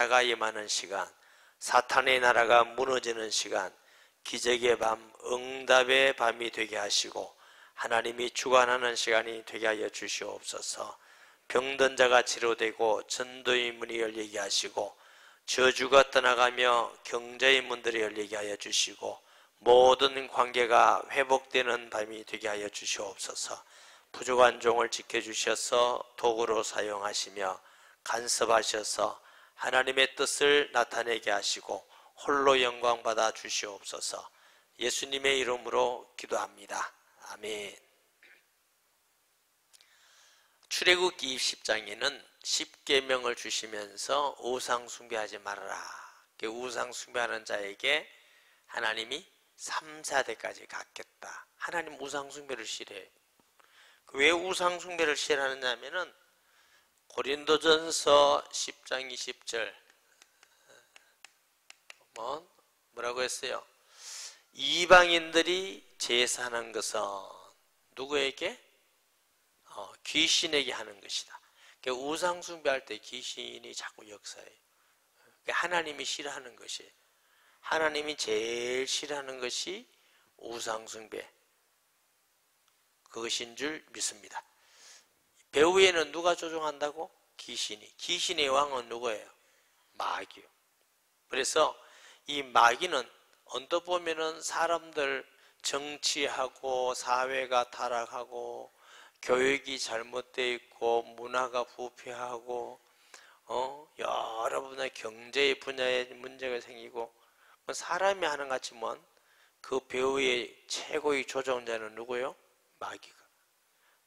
나라가 임하는 시간, 사탄의 나라가 무너지는 시간, 기적의 밤, 응답의 밤이 되게 하시고 하나님이 주관하는 시간이 되게 하여 주시옵소서. 병든 자가 치료되고 전도의 문이 열리게 하시고 저주가 떠나가며 경제의 문들이 열리게 하여 주시고 모든 관계가 회복되는 밤이 되게 하여 주시옵소서. 부족한 종을 지켜주셔서 도구로 사용하시며 간섭하셔서 하나님의 뜻을 나타내게 하시고 홀로 영광 받아 주시옵소서. 예수님의 이름으로 기도합니다. 아멘. 출애굽기 20장에는 10계명을 주시면서 우상 숭배하지 말아라. 우상 숭배하는 자에게 하나님이 3, 4대까지 갖겠다. 하나님 우상 숭배를 싫어해요. 왜 우상 숭배를 싫어하느냐 하면은 고린도전서 10장 20절 뭐라고 했어요? 이방인들이 제사하는 것은 누구에게? 귀신에게 하는 것이다. 그러니까 우상 숭배할 때 귀신이 자꾸 역사해요. 그러니까 하나님이 싫어하는 것이, 하나님이 제일 싫어하는 것이 우상 숭배, 그것인 줄 믿습니다. 배후에는 누가 조종한다고? 귀신이. 귀신의 왕은 누구예요? 마귀요. 그래서 이 마귀는 언뜻 보면은 사람들 정치하고 사회가 타락하고 교육이 잘못되어 있고 문화가 부패하고 여러 분야의 경제의 분야에 문제가 생기고 사람이 하는 것 같지만 그 배후의 최고의 조종자는 누구예요?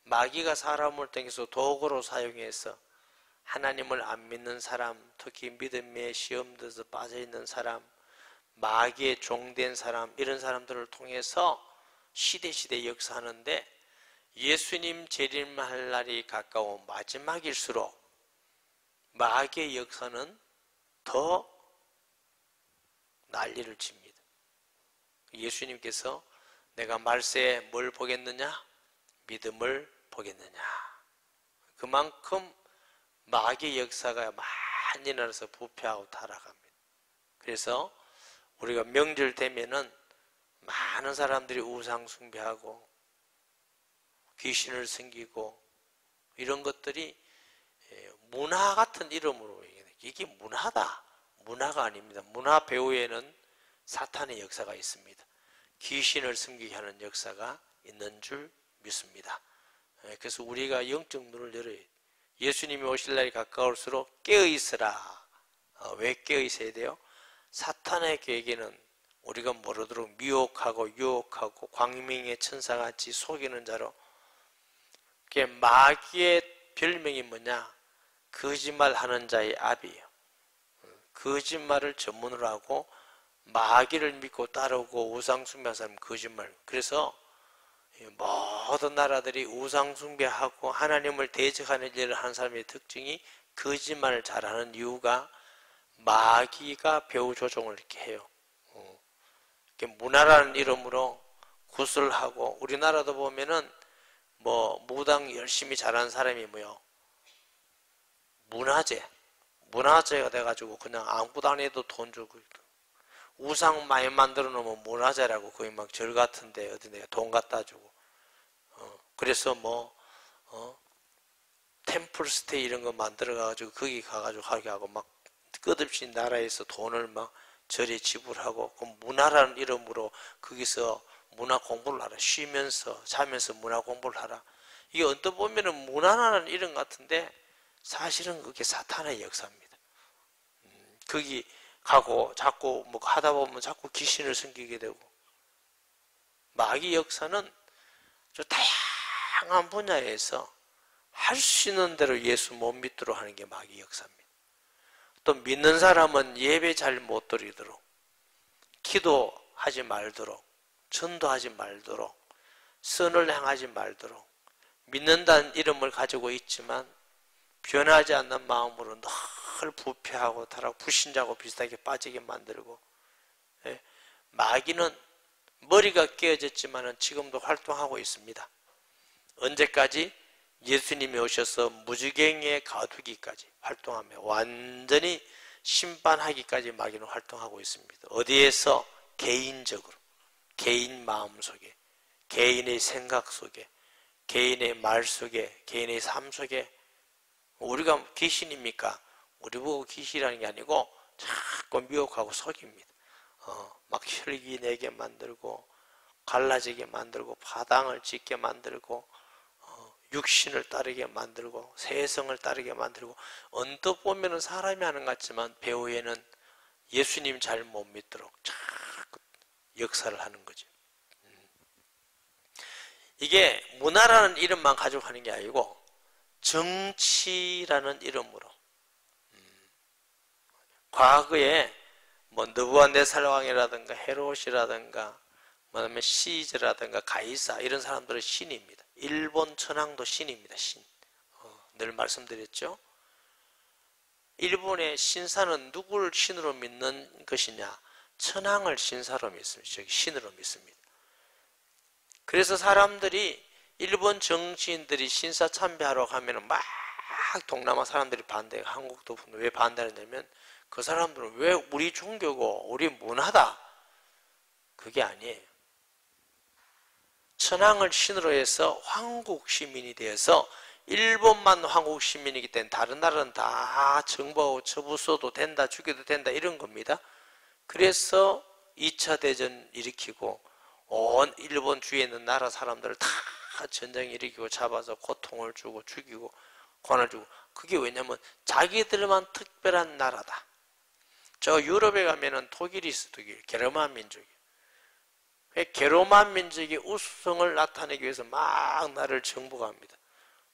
마귀가 사람을 통해서 도구로 사용해서 하나님을 안 믿는 사람, 특히 믿음에 시험돼서 빠져있는 사람, 마귀의 종된 사람, 이런 사람들을 통해서 시대시대 역사하는데 예수님 재림할 날이 가까운 마지막일수록 마귀의 역사는 더 난리를 칩니다. 예수님께서 내가 말세에 뭘 보겠느냐? 믿음을 보겠느냐? 그만큼 마귀의 역사가 많이 나서 부패하고 타락합니다. 그래서 우리가 명절 되면은 많은 사람들이 우상 숭배하고 귀신을 섬기고 이런 것들이 문화 같은 이름으로, 이게 문화다. 문화가 아닙니다. 문화 배후에는 사탄의 역사가 있습니다. 귀신을 섬기게 하는 역사가 있는 줄 믿습니다. 그래서 우리가 영적 눈을 열어야 돼요. 예수님이 오실 날이 가까울수록 깨어있으라. 왜 깨어있어야 돼요? 사탄의 계획에는 우리가 모르도록 미혹하고 유혹하고 광명의 천사같이 속이는 자로, 마귀의 별명이 뭐냐? 거짓말하는 자의 아비예요. 거짓말을 전문으로 하고 마귀를 믿고 따르고 우상 숭배하는 사람은 거짓말. 그래서 모든 나라들이 우상 숭배하고 하나님을 대적하는 일을 하는 사람의 특징이 거짓말을 잘하는 이유가 마귀가 배후 조종을 이렇게 해요. 문화라는 이름으로 구슬하고, 우리나라도 보면은 무당 열심히 잘하는 사람이 뭐요? 문화재가 돼가지고 그냥 아무것도 안 해도 돈 주고, 우상 많이 만들어 놓으면 문화재라고, 거의 막 절 같은데 어디 내가 돈 갖다 주고, 그래서 템플스테이 이런 거 만들어 가지고 거기 가가지고 하게 하고 막 끝없이 나라에서 돈을 막 절에 지불하고, 그 문화라는 이름으로 거기서 문화 공부를 하라. 쉬면서 자면서 문화 공부를 하라. 이게 언뜻 보면은 문화라는 이름 같은데 사실은 그게 사탄의 역사입니다. 거기 가고 자꾸 하다 보면 자꾸 귀신을 섬기게 되고, 마귀 역사는 좀 다양한 분야에서 할 수 있는 대로 예수 못 믿도록 하는 게 마귀 역사입니다. 또 믿는 사람은 예배 잘 못 드리도록, 기도하지 말도록, 전도하지 말도록, 선을 행하지 말도록, 믿는다는 이름을 가지고 있지만 변하지 않는 마음으로 늘 부패하고 타락, 불신자고 비슷하게 빠지게 만들고, 마귀는 머리가 깨어졌지만 지금도 활동하고 있습니다. 언제까지? 예수님이 오셔서 무지개에 가두기까지 활동하며 완전히 심판하기까지 마귀는 활동하고 있습니다. 어디에서? 개인적으로, 개인 마음 속에, 개인의 생각 속에, 개인의 말 속에, 개인의 삶 속에. 우리가 귀신입니까? 우리 보고 귀신이라는 게 아니고 자꾸 미혹하고 속입니다. 막 혈기 내게 만들고, 갈라지게 만들고, 파당을 짓게 만들고, 육신을 따르게 만들고, 세성을 따르게 만들고, 언뜻 보면은 사람이 하는 것 같지만 배후에는 예수님 잘 못 믿도록 자꾸 역사를 하는 거죠. 이게 문화라는 이름만 가지고 하는 게 아니고 정치라는 이름으로, 과거에 뭐 느부갓네살 왕이라든가 헤롯이라든가 뭐냐면 시즈라든가 가이사, 이런 사람들은 신입니다. 일본 천황도 신입니다. 신. 늘 말씀드렸죠. 일본의 신사는 누구를 신으로 믿는 것이냐? 천황을 신사로 믿습니다. 즉 신으로 믿습니다. 그래서 사람들이, 일본 정치인들이 신사 참배하러 가면 막 동남아 사람들이 반대해요. 한국도 왜 반대하냐면 그 사람들은 왜 우리 종교고 우리 문화다, 그게 아니에요. 천황을 신으로 해서 황국 시민이 되어서 일본만 황국 시민이기 때문에 다른 나라는 다 정부하고 처부 써도 된다, 죽여도 된다, 이런 겁니다. 그래서 2차 대전 일으키고 온 일본 주위에 있는 나라 사람들을 다 전쟁 일으키고 잡아서 고통을 주고 죽이고 고난을 주고. 그게 왜냐면 자기들만 특별한 나라다. 저 유럽에 가면은 독일이 있어. 독일 게르만 민족이. 게르만 민족의 우수성을 나타내기 위해서 막 나라를 정복합니다.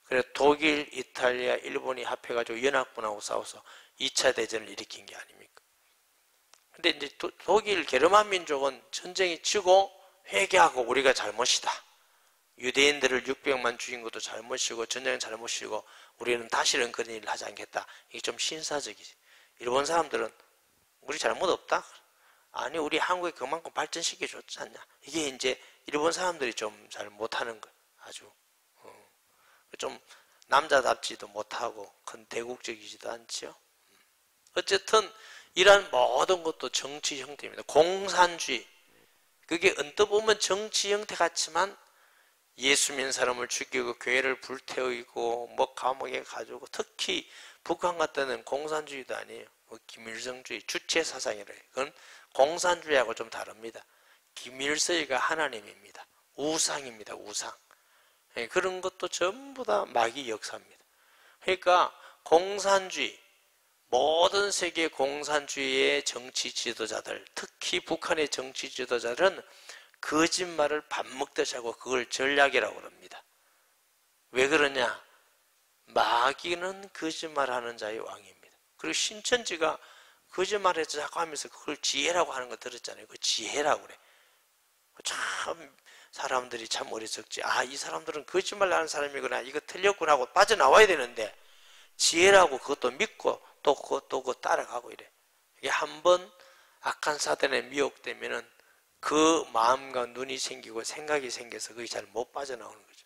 그래서 독일, 이탈리아, 일본이 합해가지고 연합군하고 싸워서 2차 대전을 일으킨 게 아닙니까? 근데 이제 독일 게르만 민족은 전쟁이 치고 회개하고 우리가 잘못이다, 유대인들을 600만 죽인 것도 잘못이고 전쟁은 잘못이고 우리는 다시는 그런 일을 하지 않겠다. 이게 좀 신사적이지. 일본 사람들은 우리 잘못 없다. 아니, 우리 한국에 그만큼 발전시켜 줬지 않냐. 이게 이제 일본 사람들이 좀 잘 못하는 거. 아주 좀 남자답지도 못하고 큰 대국적이지도 않죠. 어쨌든 이러한 모든 것도 정치 형태입니다. 공산주의, 그게 언뜻 보면 정치 형태 같지만 예수 믿는 사람을 죽이고 교회를 불태우고 뭐 감옥에 가지고, 특히 북한 같은 데는 공산주의도 아니에요. 김일성주의, 주체사상이래요. 그건 공산주의하고 좀 다릅니다. 김일성이가 하나님입니다. 우상입니다. 우상. 그런 것도 전부 다 마귀 역사입니다. 그러니까 공산주의, 모든 세계 공산주의의 정치 지도자들, 특히 북한의 정치 지도자들은 거짓말을 밥 먹듯이 하고 그걸 전략이라고 합니다. 왜 그러냐? 마귀는 거짓말하는 자의 왕입니다. 그리고 신천지가 거짓말해서 자꾸 하면서 그걸 지혜라고 하는 거 들었잖아요. 그 지혜라고 그래. 참 사람들이 참 어리석지. 아, 이 사람들은 거짓말 하는 사람이구나, 이거 틀렸구나 하고 빠져나와야 되는데 지혜라고 그것도 믿고 또 그거 따라가고 이래. 이게 한번 악한 사단에 미혹되면은 그 마음과 눈이 생기고 생각이 생겨서 그게 잘 못 빠져나오는 거죠.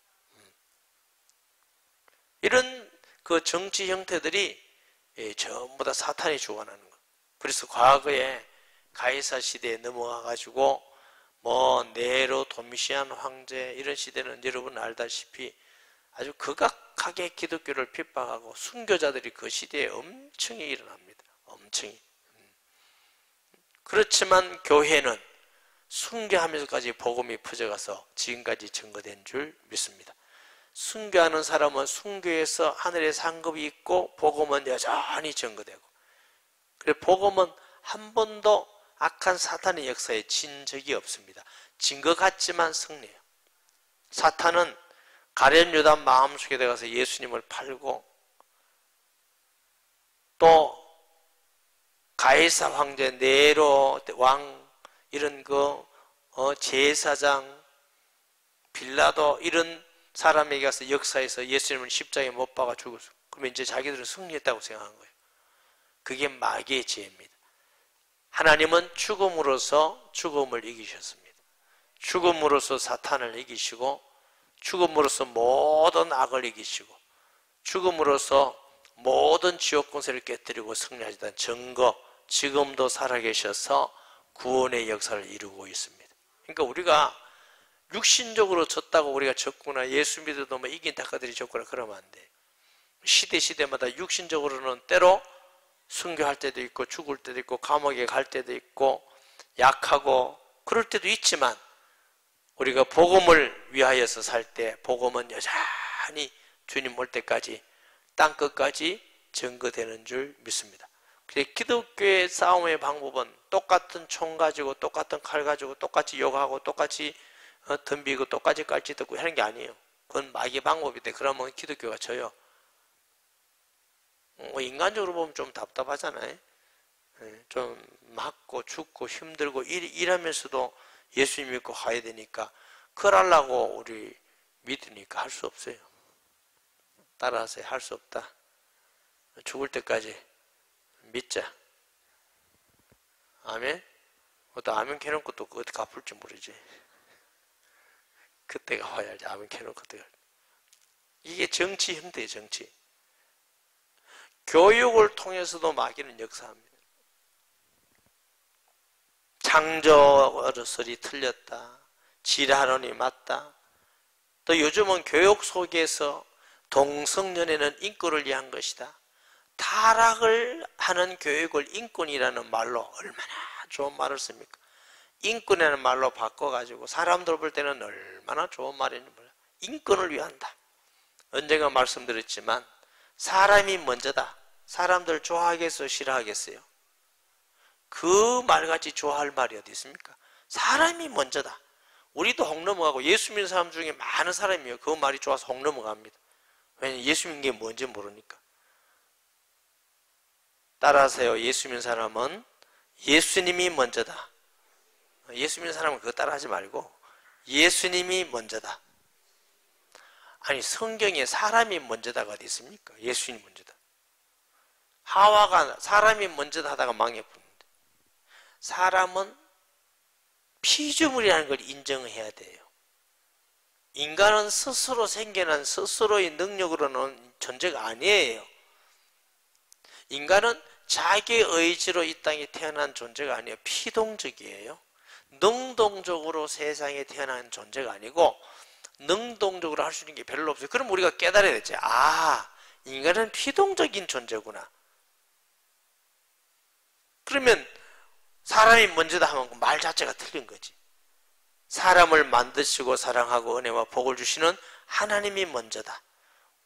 이런 그 정치 형태들이 전부 다 사탄이 주관하는 거예요. 그래서 과거에 가이사 시대에 넘어가 가지고 뭐 네로, 도미시안 황제, 이런 시대는 여러분 알다시피 아주 극악하게 기독교를 핍박하고 순교자들이 그 시대에 엄청이 일어납니다. 엄청이. 그렇지만 교회는 순교하면서까지 복음이 퍼져가서 지금까지 증거된 줄 믿습니다. 순교하는 사람은 순교해서 하늘의 상급이 있고 복음은 여전히 증거되고, 그래서 복음은 한 번도 악한 사탄의 역사에 진 적이 없습니다. 진 것 같지만 승리해요. 사탄은 가룟 유다 마음속에 들어가서 예수님을 팔고, 또 가이사 황제, 네로 왕, 이런 제사장, 빌라도, 이런 사람에게 가서 역사에서 예수님을 십자가에 못 박아 죽었어. 그러면 이제 자기들은 승리했다고 생각한 거예요. 그게 마귀의 지혜입니다. 하나님은 죽음으로써 죽음을 이기셨습니다. 죽음으로써 사탄을 이기시고, 죽음으로써 모든 악을 이기시고, 죽음으로써 모든 지옥 권세를 깨뜨리고 승리하시던 증거, 지금도 살아계셔서 구원의 역사를 이루고 있습니다. 그러니까 우리가 육신적으로 졌다고 우리가 졌구나, 예수 믿어도 뭐 이긴 닭가들이 졌구나 그러면 안 돼. 시대마다 육신적으로는 때로 순교할 때도 있고 죽을 때도 있고 감옥에 갈 때도 있고 약하고 그럴 때도 있지만, 우리가 복음을 위하여서 살 때 복음은 여전히 주님 올 때까지 땅끝까지 증거되는 줄 믿습니다. 기독교의 싸움의 방법은 똑같은 총 가지고 똑같은 칼 가지고 똑같이 욕하고 똑같이 덤비고 똑같이 깔치 듣고 하는 게 아니에요. 그건 마귀의 방법인데 그러면 기독교가 져요. 인간적으로 보면 좀 답답하잖아요. 좀 맞고 죽고 힘들고 일하면서도 예수님 믿고 가야 되니까 그걸 하려고 우리 믿으니까 할 수 없어요. 따라서 할 수 없다. 죽을 때까지 믿자. 아멘? 또 아멘 켜놓고 또 어떻게 갚을지 모르지. 그때가 와야지. 아멘 켜놓고 그때가. 이게 정치 형태예요. 정치. 교육을 통해서도 마귀는 역사합니다. 창조설이 틀렸다, 지랄론이 맞다. 또 요즘은 교육 속에서 동성연애는 인권을 위한 것이다. 타락을 하는 교육을 인권이라는 말로, 얼마나 좋은 말을 씁니까? 인권이라는 말로 바꿔가지고 사람들 볼 때는 얼마나 좋은 말인지 몰라요. 인권을 위한다. 언젠가 말씀드렸지만 사람이 먼저다. 사람들 좋아하겠어요? 싫어하겠어요? 그 말같이 좋아할 말이 어디 있습니까? 사람이 먼저다. 우리도 혹 넘어가고 예수 믿는 사람 중에 많은 사람이요, 그 말이 좋아서 혹 넘어갑니다. 왜냐하면 예수 믿는 게 뭔지 모르니까. 따라하세요. 예수 믿는 사람은 예수님이 먼저다. 예수 믿는 사람은 그거 따라하지 말고 예수님이 먼저다. 아니, 성경에 사람이 먼저다가 어디 있습니까? 예수님이 먼저다. 하와가 사람이 먼저다 하다가 망했습니다. 사람은 피조물이라는 걸 인정해야 돼요. 인간은 스스로 생겨난 스스로의 능력으로는 존재가 아니에요. 인간은 자기 의지로 이 땅에 태어난 존재가 아니에요. 피동적이에요. 능동적으로 세상에 태어난 존재가 아니고 능동적으로 할 수 있는 게 별로 없어요. 그럼 우리가 깨달아야 되지. 아, 인간은 피동적인 존재구나. 그러면 사람이 먼저다 하면 그 말 자체가 틀린 거지. 사람을 만드시고 사랑하고 은혜와 복을 주시는 하나님이 먼저다.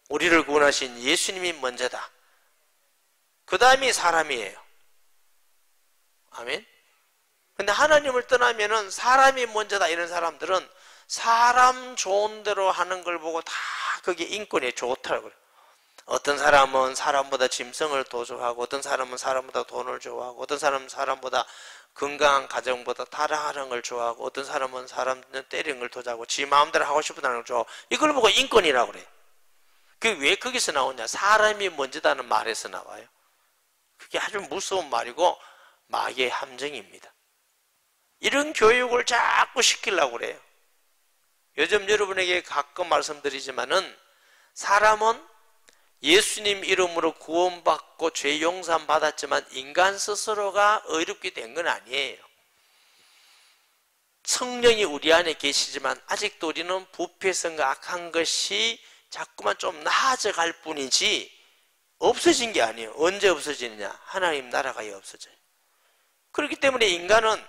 우리를 구원하신 예수님이 먼저다. 그 다음이 사람이에요. 아멘. 근데 하나님을 떠나면은 사람이 먼저다 이런 사람들은 사람 좋은 대로 하는 걸 보고 다 그게 인권이 좋다고 그래요. 어떤 사람은 사람보다 짐승을 더 좋아하고, 어떤 사람은 사람보다 돈을 좋아하고, 어떤 사람은 사람보다 건강한 가정보다 타락하는 걸 좋아하고, 어떤 사람은 사람 때리는 걸 더 좋아하고, 지 마음대로 하고 싶다는 걸 좋아하고, 이걸 보고 인권이라고 그래. 그게 왜 거기서 나오냐? 사람이 먼저다는 말에서 나와요. 그게 아주 무서운 말이고 마귀의 함정입니다. 이런 교육을 자꾸 시키려고 그래요. 요즘 여러분에게 가끔 말씀드리지만은 사람은 예수님 이름으로 구원받고 죄 용서 받았지만 인간 스스로가 의롭게 된 건 아니에요. 성령이 우리 안에 계시지만 아직도 우리는 부패성과 악한 것이 자꾸만 좀 나아져 갈 뿐이지 없어진 게 아니에요. 언제 없어지느냐? 하나님 나라가 없어져요. 그렇기 때문에 인간은,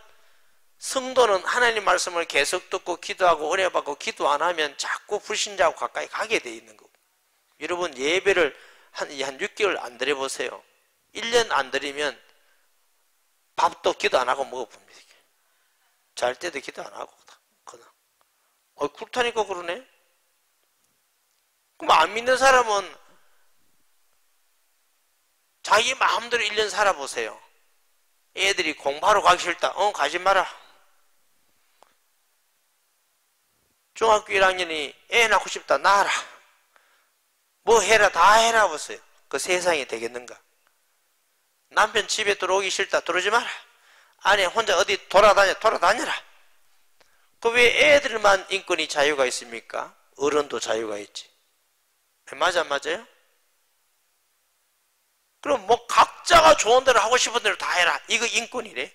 성도는 하나님 말씀을 계속 듣고 기도하고 은혜 받고 기도 안 하면 자꾸 불신자하고 가까이 가게 돼 있는 거고. 여러분 예배를 한 6개월 안 드려보세요. 1년 안 드리면 밥도 기도 안 하고 먹어봅니다. 잘 때도 기도 안 하고 그냥. 그렇다니까 그러네. 그럼 안 믿는 사람은 자기 마음대로 1년 살아보세요. 애들이 공부하러 가기 싫다. 가지 마라. 중학교 1학년이 애 낳고 싶다. 낳아라. 뭐 해라. 다 해라 보세요. 그 세상이 되겠는가? 남편 집에 들어오기 싫다. 들어오지 마라. 아내 혼자 어디 돌아다녀라. 그 왜 애들만 인권이 자유가 있습니까? 어른도 자유가 있지. 맞아 안 맞아요? 그럼 뭐 각자가 좋은 대로 하고 싶은 대로 다 해라. 이거 인권이래.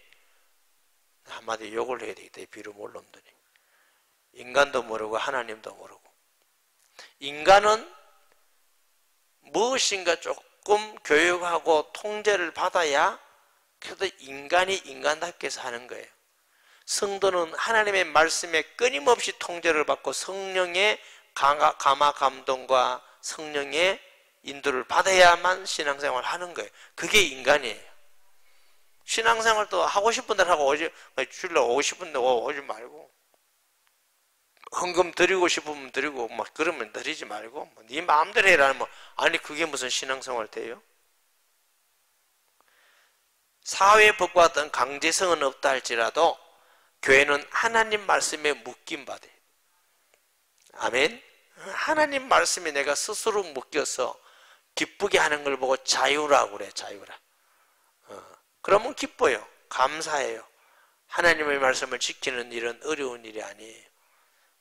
한마디로 욕을 해야 되겠다. 이 비루몰 놈들이. 인간도 모르고 하나님도 모르고. 인간은 무엇인가 조금 교육하고 통제를 받아야 그래도 인간이 인간답게 사는 거예요. 성도는 하나님의 말씀에 끊임없이 통제를 받고 성령의 감화 감동과 성령의 인도를 받아야만 신앙생활을 하는 거예요. 그게 인간이에요. 신앙생활도 하고 싶은 대로 하고 주일날 오고 싶은 데 오지 말고, 헌금 드리고 싶으면 드리고 막 그러면 드리지 말고 네 마음대로 해라. 아니 그게 무슨 신앙생활 돼요? 사회법과 어떤 강제성은 없다 할지라도 교회는 하나님 말씀에 묶임 받아요. 아멘. 하나님 말씀에 내가 스스로 묶여서 기쁘게 하는 걸 보고 자유라고 그래. 자유라. 그러면 기뻐요. 감사해요. 하나님의 말씀을 지키는 일은 어려운 일이 아니에요.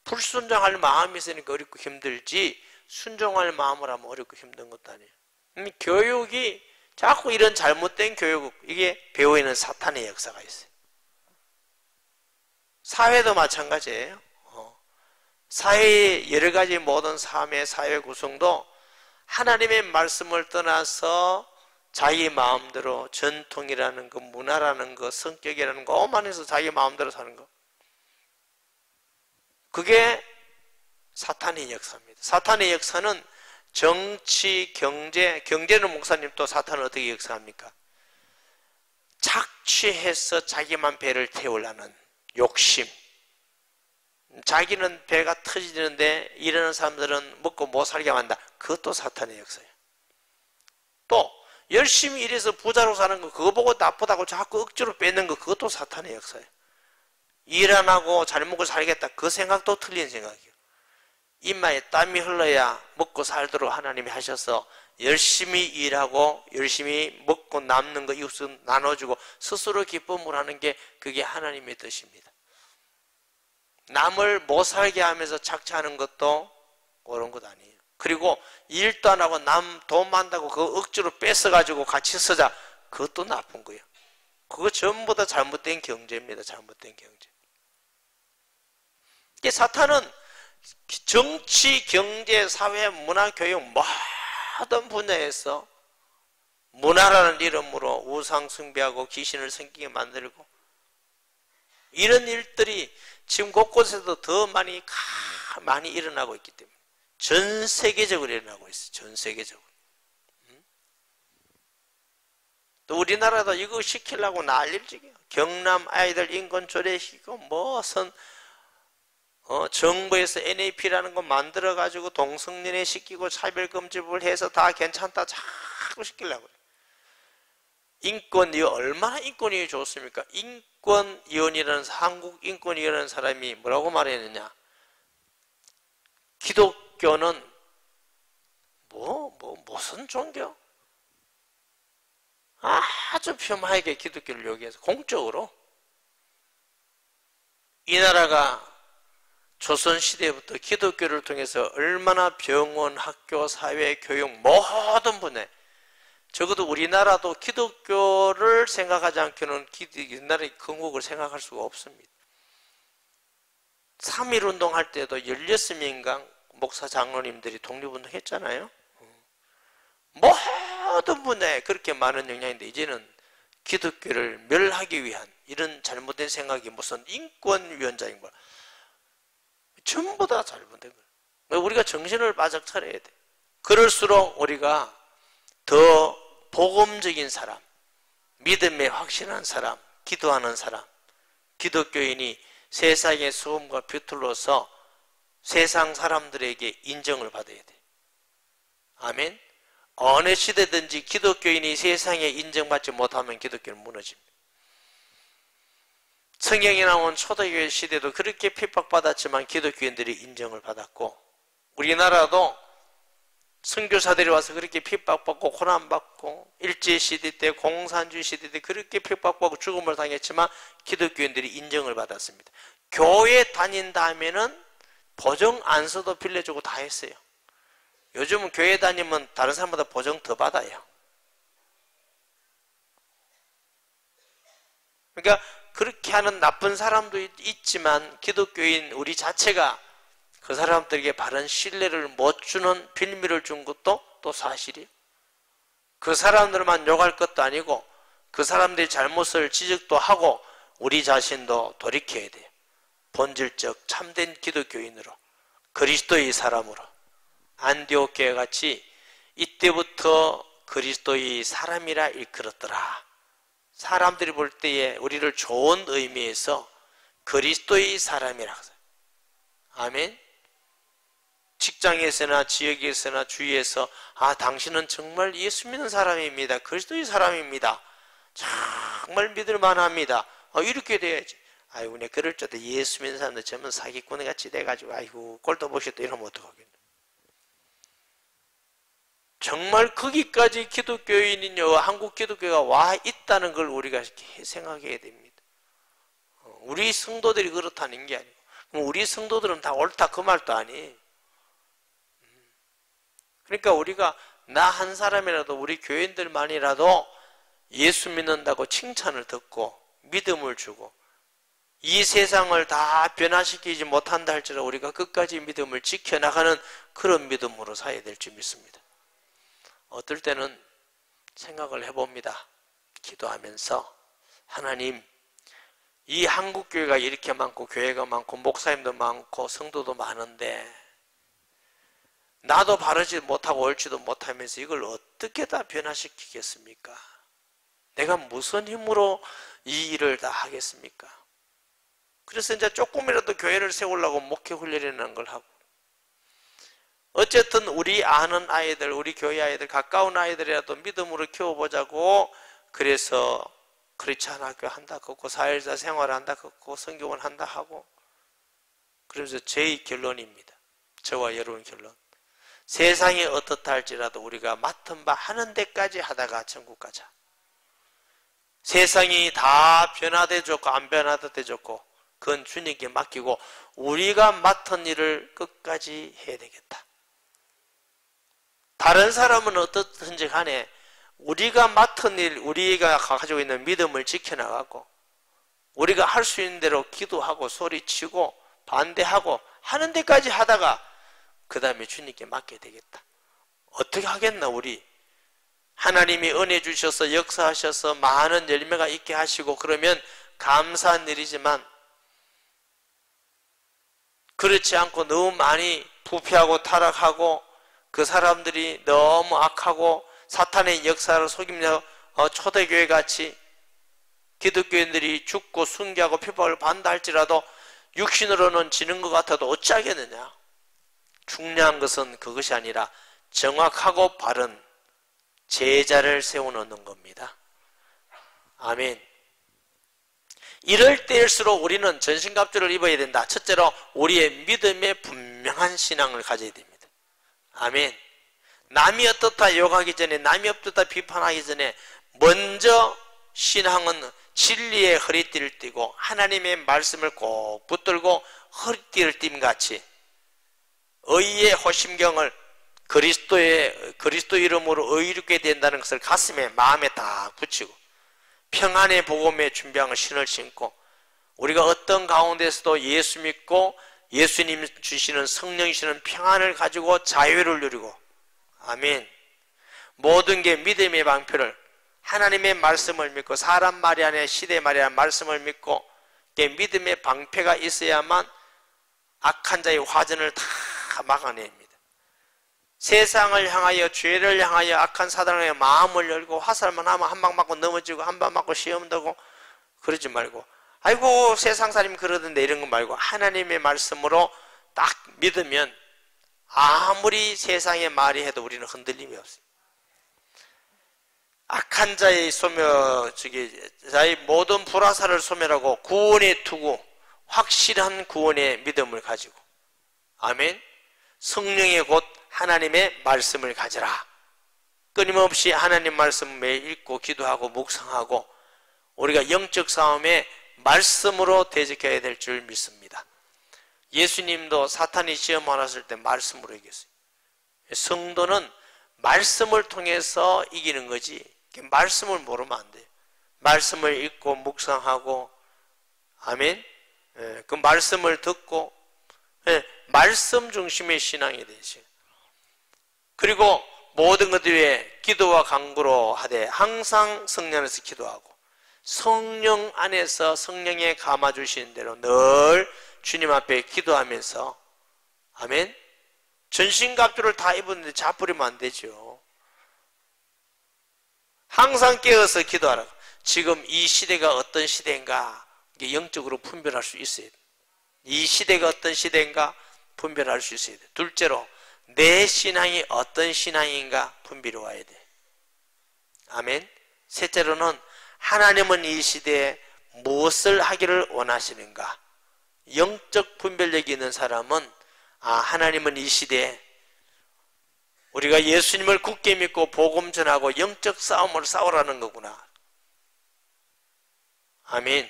불순종할 마음이 있으니까 어렵고 힘들지 순종할 마음을 하면 어렵고 힘든 것도 아니에요. 교육이 자꾸 이런 잘못된 교육, 이게 배후에는 사탄의 역사가 있어요. 사회도 마찬가지예요. 사회의 여러 가지 모든 삶의 사회 구성도 하나님의 말씀을 떠나서 자기 마음대로 전통이라는 거, 문화라는 거, 성격이라는 거 오만해서 자기 마음대로 사는 거, 그게 사탄의 역사입니다. 사탄의 역사는 정치, 경제는 목사님 또 사탄은 어떻게 역사합니까? 착취해서 자기만 배를 태우려는 욕심. 자기는 배가 터지는데 이러는 사람들은 먹고 못 살게 한다. 그것도 사탄의 역사예요. 또 열심히 일해서 부자로 사는 거, 그거 보고 나쁘다고 자꾸 억지로 뺏는 거, 그것도 사탄의 역사예요. 일 안 하고 잘 먹고 살겠다, 그 생각도 틀린 생각이에요. 이마에 땀이 흘러야 먹고 살도록 하나님이 하셔서 열심히 일하고 열심히 먹고 남는 거 이웃은 나눠주고 스스로 기쁨을 하는 게 그게 하나님의 뜻입니다. 남을 못 살게 하면서 착취하는 것도 옳은 것 아니에요. 그리고 일도 안 하고 남 돈 많다고 그거 억지로 뺏어가지고 같이 쓰자, 그것도 나쁜 거예요. 그거 전부 다 잘못된 경제입니다. 잘못된 경제. 사탄은 정치, 경제, 사회, 문화, 교육 모든 분야에서 문화라는 이름으로 우상 숭배하고 귀신을 섬기게 만들고, 이런 일들이 지금 곳곳에도 더 많이 일어나고 있기 때문에 전 세계적으로 일어나고 있어요. 전 세계적으로. 또 우리나라도 이거 시키려고 난리를 지겨요. 경남 아이들 인권 조례시키고 무슨 정부에서 NAP라는 거 만들어가지고 동성연애 시키고 차별금지법을 해서 다 괜찮다 자꾸 시키려고 그래요. 인권이 얼마나 인권이 좋습니까? 인권위원이라는, 한국인권위원이라는 사람이 뭐라고 말했느냐? 기독교는 무슨 종교? 아주 폄하하게 기독교를 여기에서 공적으로, 이 나라가 조선시대부터 기독교를 통해서 얼마나 병원, 학교, 사회, 교육 모든 분야에, 적어도 우리나라도 기독교를 생각하지 않고는 옛날의 건국을 생각할 수가 없습니다. 3.1운동 할 때도 16명인가 목사 장로님들이 독립운동 했잖아요. 모든 분야에 그렇게 많은 영향인데 이제는 기독교를 멸하기 위한 이런 잘못된 생각이 무슨 인권위원장인 거야. 전부 다 잘못된 거예요. 우리가 정신을 바짝 차려야 돼. 그럴수록 우리가 더 복음적인 사람, 믿음에 확신한 사람, 기도하는 사람, 기독교인이 세상의 소금과 뷰틀로서 세상 사람들에게 인정을 받아야 돼. 아멘. 어느 시대든지 기독교인이 세상에 인정받지 못하면 기독교는 무너집니다. 성경에 나온 초대교회 시대도 그렇게 핍박받았지만 기독교인들이 인정을 받았고, 우리나라도 선교사들이 와서 그렇게 핍박받고 고난받고, 일제시대 때 공산주의 시대 때 그렇게 핍박받고 죽음을 당했지만 기독교인들이 인정을 받았습니다. 교회 다닌 다음에는 보정 안서도 빌려주고 다 했어요. 요즘은 교회 다니면 다른 사람보다 보정 더 받아요. 그러니까 그렇게 하는 나쁜 사람도 있지만 기독교인 우리 자체가 그 사람들에게 바른 신뢰를 못 주는 빌미를 준 것도 또 사실이에요. 그 사람들만 욕할 것도 아니고 그 사람들의 잘못을 지적도 하고 우리 자신도 돌이켜야 돼요. 본질적 참된 기독교인으로, 그리스도의 사람으로. 안디옥 교회 같이 이때부터 그리스도의 사람이라 일컬었더라. 사람들이 볼 때에 우리를 좋은 의미에서 그리스도의 사람이라고 해요. 아멘. 직장에서나 지역에서나 주위에서 당신은 정말 예수 믿는 사람입니다. 그리스도의 사람입니다. 정말 믿을만합니다. 이렇게 돼야지. 아이고, 내 그럴 줄 알았다. 예수 믿는 사람들 전부 사기꾼 같이 돼가지고 아이고 꼴도 보시다 이러면 어떡하겠네. 정말 거기까지 기독교인이요 한국 기독교가 와 있다는 걸 우리가 이렇게 생각해야 됩니다. 우리 성도들이 그렇다는 게 아니고, 그럼 우리 성도들은 다 옳다 그 말도 아니에요. 그러니까 우리가 나 한 사람이라도 우리 교인들만이라도 예수 믿는다고 칭찬을 듣고 믿음을 주고 이 세상을 다 변화시키지 못한다 할지라도 우리가 끝까지 믿음을 지켜나가는 그런 믿음으로 살아야 될 줄 믿습니다. 어떨 때는 생각을 해봅니다. 기도하면서 하나님, 이 한국교회가 이렇게 많고 교회가 많고 목사님도 많고 성도도 많은데 나도 바르지 못하고 옳지도 못하면서 이걸 어떻게 다 변화시키겠습니까? 내가 무슨 힘으로 이 일을 다 하겠습니까? 그래서 이제 조금이라도 교회를 세우려고 목회 훈련이라는 걸 하고, 어쨌든 우리 아는 아이들, 우리 교회 아이들, 가까운 아이들이라도 믿음으로 키워보자고, 그래서 크리스찬 학교 한다 그고 사회자 생활을 한다 그고 성경을 한다 하고, 그러면서 제 결론입니다. 저와 여러분 결론. 세상이 어떻다 할지라도 우리가 맡은 바 하는 데까지 하다가 천국 가자. 세상이 다 변화돼 좋고 안 변화돼 좋고 그건 주님께 맡기고 우리가 맡은 일을 끝까지 해야 되겠다. 다른 사람은 어떻든지 간에 우리가 맡은 일, 우리가 가지고 있는 믿음을 지켜나가고 우리가 할 수 있는 대로 기도하고 소리치고 반대하고 하는 데까지 하다가 그 다음에 주님께 맡게 되겠다. 어떻게 하겠나 우리? 하나님이 은혜 주셔서 역사하셔서 많은 열매가 있게 하시고 그러면 감사한 일이지만 그렇지 않고 너무 많이 부패하고 타락하고 그 사람들이 너무 악하고 사탄의 역사를 속이며 초대교회 같이 기독교인들이 죽고 순교하고 핍박을 받는다 할지라도 육신으로는 지는 것 같아도 어찌하겠느냐. 중요한 것은 그것이 아니라 정확하고 바른 제자를 세워놓는 겁니다. 아멘. 이럴 때일수록 우리는 전신갑주를 입어야 된다. 첫째로 우리의 믿음에 분명한 신앙을 가져야 됩니다. 아멘. 남이 어떻다 욕하기 전에, 남이 어떻다 비판하기 전에 먼저 신앙은 진리의 허리띠를 띠고 하나님의 말씀을 꼭 붙들고 허리띠를 띠임같이 의의 호심경을 그리스도 이름으로 의롭게 된다는 것을 가슴에 마음에 딱 붙이고 평안의 복음에 준비한 신을 신고 우리가 어떤 가운데서도 예수 믿고 예수님 주시는 성령 주시는 평안을 가지고 자유를 누리고 아멘. 모든 게 믿음의 방편을 하나님의 말씀을 믿고 사람 말이 아니라 시대 말이 아니라 말씀을 믿고 믿음의 방패가 있어야만 악한 자의 화전을 다 막아냅니다. 세상을 향하여 죄를 향하여 악한 사단을 향하여 마음을 열고 화살만 하면 한 방 맞고 넘어지고 한 방 맞고 시험 들고 그러지 말고 아이고 세상 사람이 그러던데 이런 거 말고 하나님의 말씀으로 딱 믿으면 아무리 세상의 말이 해도 우리는 흔들림이 없어요. 악한 자의 자의 모든 불화살을 소멸하고 구원의 투구, 확실한 구원의 믿음을 가지고 아멘. 성령의 곧 하나님의 말씀을 가져라. 끊임없이 하나님 말씀을 매일 읽고 기도하고 묵상하고 우리가 영적 싸움에 말씀으로 대적해야 될 줄 믿습니다. 예수님도 사탄이 시험 받았을 때 말씀으로 이겼어요. 성도는 말씀을 통해서 이기는 거지 말씀을 모르면 안 돼요. 말씀을 읽고 묵상하고, 아멘. 그 말씀을 듣고, 말씀 중심의 신앙이 되지. 그리고 모든 것들 위해 기도와 간구로 하되 항상 성령 안에서 기도하고, 성령 안에서 성령에 감아주시는 대로 늘 주님 앞에 기도하면서, 아멘. 전신갑주를 다 입었는데 자버리면 안 되죠. 항상 깨어서 기도하라고. 지금 이 시대가 어떤 시대인가 영적으로 분별할 수 있어야 돼. 이 시대가 어떤 시대인가 분별할 수 있어야 돼. 둘째로 내 신앙이 어떤 신앙인가 분별이 와야 돼. 아멘. 셋째로는 하나님은 이 시대에 무엇을 하기를 원하시는가. 영적 분별력이 있는 사람은 하나님은 이 시대에 우리가 예수님을 굳게 믿고 복음 전하고 영적 싸움을 싸우라는 거구나. 아멘.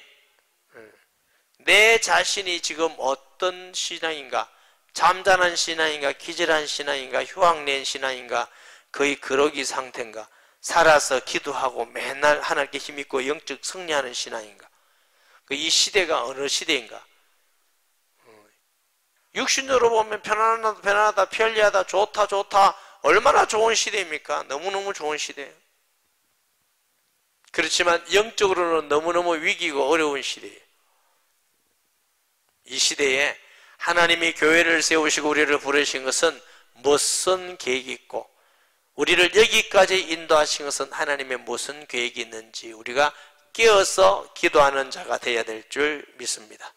내 자신이 지금 어떤 신앙인가, 잠잠한 신앙인가, 기절한 신앙인가, 휴학낸 신앙인가, 거의 그러기 상태인가, 살아서 기도하고 맨날 하나님께 힘입고 영적 승리하는 신앙인가, 이 시대가 어느 시대인가. 육신으로 보면 편안하다, 편리하다, 좋다, 얼마나 좋은 시대입니까? 너무너무 좋은 시대예요. 그렇지만 영적으로는 너무너무 위기고 어려운 시대예요. 이 시대에 하나님이 교회를 세우시고 우리를 부르신 것은 무슨 계획이 있고, 우리를 여기까지 인도하신 것은 하나님의 무슨 계획이 있는지 우리가 깨어서 기도하는 자가 되어야 될 줄 믿습니다.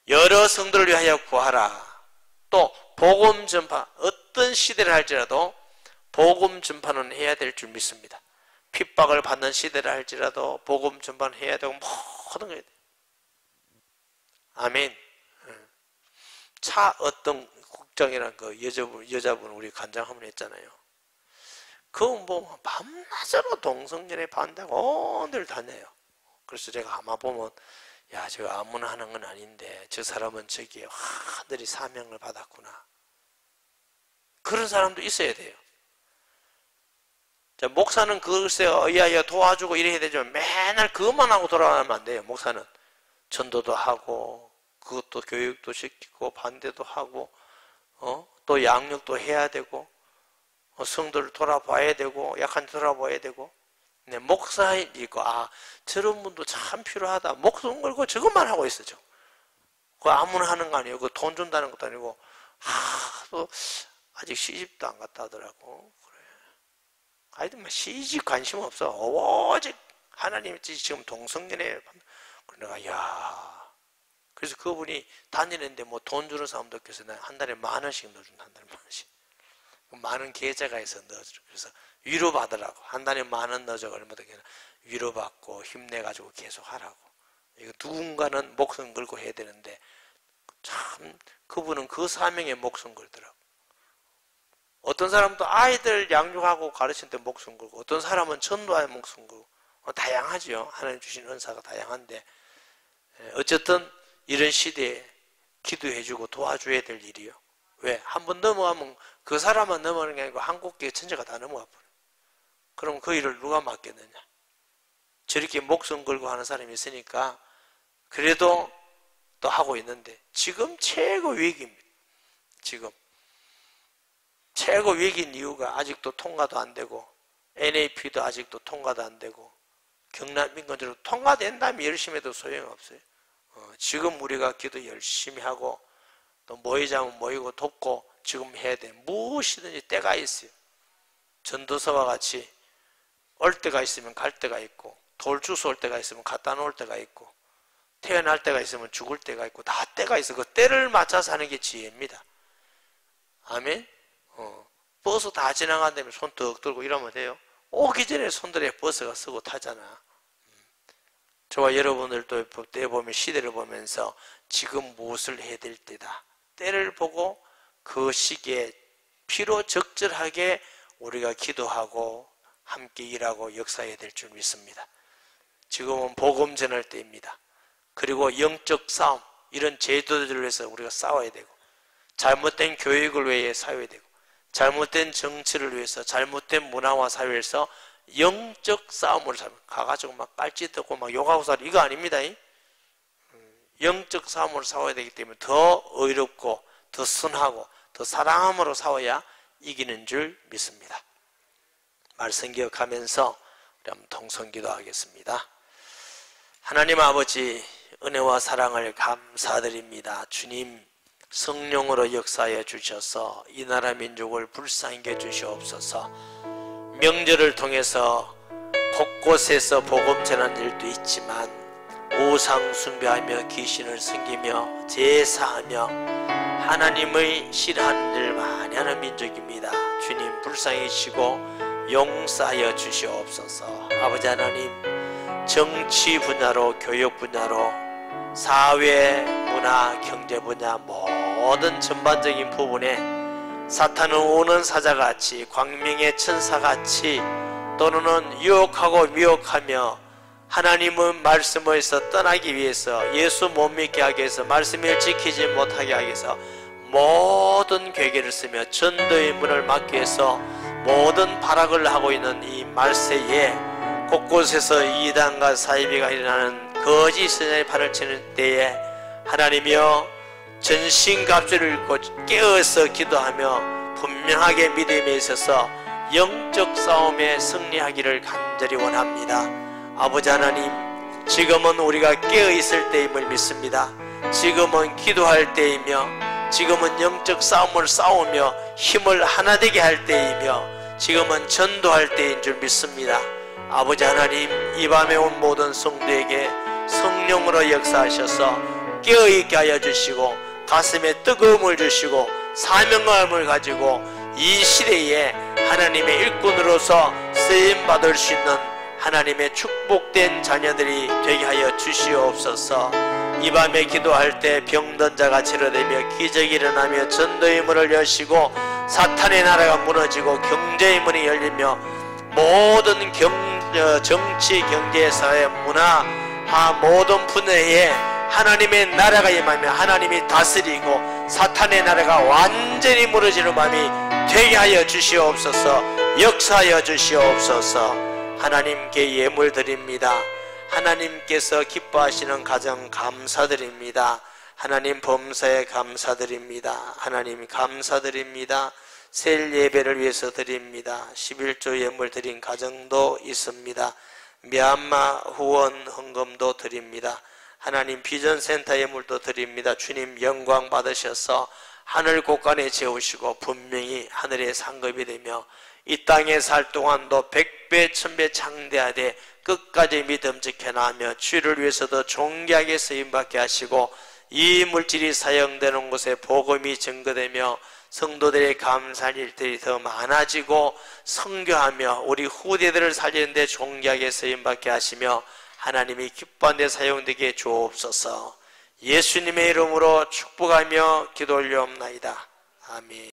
여러 성도를 위하여 구하라. 또 복음 전파, 어떤 시대를 할지라도 복음 전파는 해야 될 줄 믿습니다. 핍박을 받는 시대를 할지라도 복음 전파는 해야 되고 모든 거 해야 돼. 아멘. 차 어떤 국장이란 그 여자분 우리 간장 한번 했잖아요. 그건 뭐 밤낮으로 동성연애 반대하고 온데를 다녀요. 그래서 제가 아마 보면 야, 저 아무나 하는 건 아닌데 저 사람은 저기에 하늘이 사명을 받았구나. 그런 사람도 있어야 돼요. 자, 목사는 그것에 의하여 도와주고 이래야 되지만 맨날 그것만 하고 돌아가면 안 돼요. 목사는 전도도 하고 그것도 교육도 시키고 반대도 하고 또 양육도 해야 되고 성도를 돌아봐야 되고 약한 데 돌아봐야 되고. 네, 목사이고 저런 분도 참 필요하다. 목숨 걸고 저것만 하고 있어. 그거 아무나 하는 거 아니에요. 그거 돈 준다는 것도 아니고 또 아직 시집도 안 갔다 하더라고. 그래. 하여튼 시집 관심 없어. 오직 하나님이 지금 동성연애. 그러니까 야. 그래서 그분이 다니는데 뭐 돈 주는 사람도 없겠어. 한 달에 10,000원씩 넣어준다. 한 달에 10,000원씩. 많은 계좌가 있어 넣어줘. 그래서 위로받으라고. 한 달에 10,000원 넣어줘. 얼마나 위로받고 힘내가지고 계속 하라고. 이거 누군가는 목숨 걸고 해야 되는데 참 그분은 그 사명에 목숨 걸더라고. 어떤 사람도 아이들 양육하고 가르치는데 목숨 걸고, 어떤 사람은 전도하에 목숨 걸고, 다양하죠. 하나님 주신 은사가 다양한데 어쨌든 이런 시대에 기도해주고 도와줘야 될 일이요. 왜? 한번 넘어가면 그 사람만 넘어가는 게 아니고 한국계 전체가 다 넘어가 버려. 그럼 그 일을 누가 맡겠느냐? 저렇게 목숨 걸고 하는 사람이 있으니까 그래도 또 하고 있는데 지금 최고 위기입니다. 지금 최고 위기인 이유가 아직도 통과도 안 되고 NAP도 아직도 통과도 안 되고 경남민건조로 통과된다면 열심히 해도 소용없어요. 지금 우리가 기도 열심히 하고 또 모이자면 모이고 돕고 지금 해야 돼. 무엇이든지 때가 있어요. 전도서와 같이 올 때가 있으면 갈 때가 있고, 돌 주워 올 때가 있으면 갖다 놓을 때가 있고, 태어날 때가 있으면 죽을 때가 있고, 다 때가 있어. 그 때를 맞춰서 하는 게 지혜입니다. 아멘. 버스 다 지나간다면 손 턱 들고 이러면 돼요. 오기 전에 손들에 버스가 서고 타잖아. 저와 여러분들도 때 보면 시대를 보면서 지금 무엇을 해야 될 때다. 때를 보고 그 시기에 필요 적절하게 우리가 기도하고 함께 일하고 역사해야 될 줄 믿습니다. 지금은 복음 전할 때입니다. 그리고 영적 싸움, 이런 제도들을 위해서 우리가 싸워야 되고, 잘못된 교육을 위해 싸워야 되고, 잘못된 정치를 위해서, 잘못된 문화와 사회에서 영적 싸움을 가가지고 막 깔짓 듣고 막 욕하고 살 이거 아닙니다. 영적 싸움을 싸워야 되기 때문에 더 의롭고 더 선하고 더 사랑함으로 싸워야 이기는 줄 믿습니다. 말씀 기억하면서 우리 한번 통성 기도하겠습니다. 하나님 아버지, 은혜와 사랑을 감사드립니다. 주님, 성령으로 역사해 주셔서 이 나라 민족을 불쌍히 해 주시옵소서. 명절을 통해서 곳곳에서 복음 전하는 일도 있지만 우상 숭배하며 귀신을 섬기며 제사하며 하나님의 싫어하는 일을 많이 하는 민족입니다. 주님 불쌍히 여기시고 용서하여 주시옵소서. 아버지 하나님, 정치 분야로 교육 분야로 사회, 문화, 경제 분야 모든 전반적인 부분에 사탄은 오는 사자같이 광명의 천사같이 또는 유혹하고 미혹하며 하나님의 말씀에서 떠나기 위해서 예수 못 믿게 하기 위해서 말씀을 지키지 못하게 하기 위해서 모든 괴계를 쓰며 전도의 문을 막기 위해서 모든 발악을 하고 있는 이 말세에 곳곳에서 이단과 사이비가 일어나는 거짓 선자의 발을 치는 때에 하나님이여 전신갑주를 입고 깨어서 기도하며 분명하게 믿음에 있어서 영적 싸움에 승리하기를 간절히 원합니다. 아버지 하나님, 지금은 우리가 깨어있을 때임을 믿습니다. 지금은 기도할 때이며 지금은 영적 싸움을 싸우며 힘을 하나 되게 할 때이며 지금은 전도할 때인 줄 믿습니다. 아버지 하나님, 이 밤에 온 모든 성도에게 성령으로 역사하셔서 깨어있게 하여 주시고 가슴에 뜨거움을 주시고 사명감을 가지고 이 시대에 하나님의 일꾼으로서 쓰임받을 수 있는 하나님의 축복된 자녀들이 되게 하여 주시옵소서. 이 밤에 기도할 때 병든 자가 치료되며 기적이 일어나며 전도의 문을 여시고 사탄의 나라가 무너지고 경제의 문이 열리며 모든 정치, 경제, 사회, 문화 모든 분야에 하나님의 나라가 임하며 하나님이 다스리고 사탄의 나라가 완전히 무너지는 밤이 되게 하여 주시옵소서. 역사하여 주시옵소서. 하나님께 예물 드립니다. 하나님께서 기뻐하시는 가정 감사드립니다. 하나님 범사에 감사드립니다. 하나님 감사드립니다. 셀 예배를 위해서 드립니다. 11조 예물 드린 가정도 있습니다. 미얀마 후원 헌금도 드립니다. 하나님 비전센터 예물도 드립니다. 주님 영광 받으셔서 하늘 곳간에 재우시고 분명히 하늘의 상급이 되며 이 땅에 살 동안도 100배 1000배 창대하되 끝까지 믿음 지켜나가며 주를 위해서도 존귀하게 쓰임받게 하시고 이 물질이 사용되는 곳에 복음이 증거되며 성도들의 감사할 일들이 더 많아지고 선교하며 우리 후대들을 살리는 데 존귀하게 쓰임받게 하시며 하나님이 기뻐한 데 사용되게 주옵소서. 예수님의 이름으로 축복하며 기도 올려옵나이다. 아멘.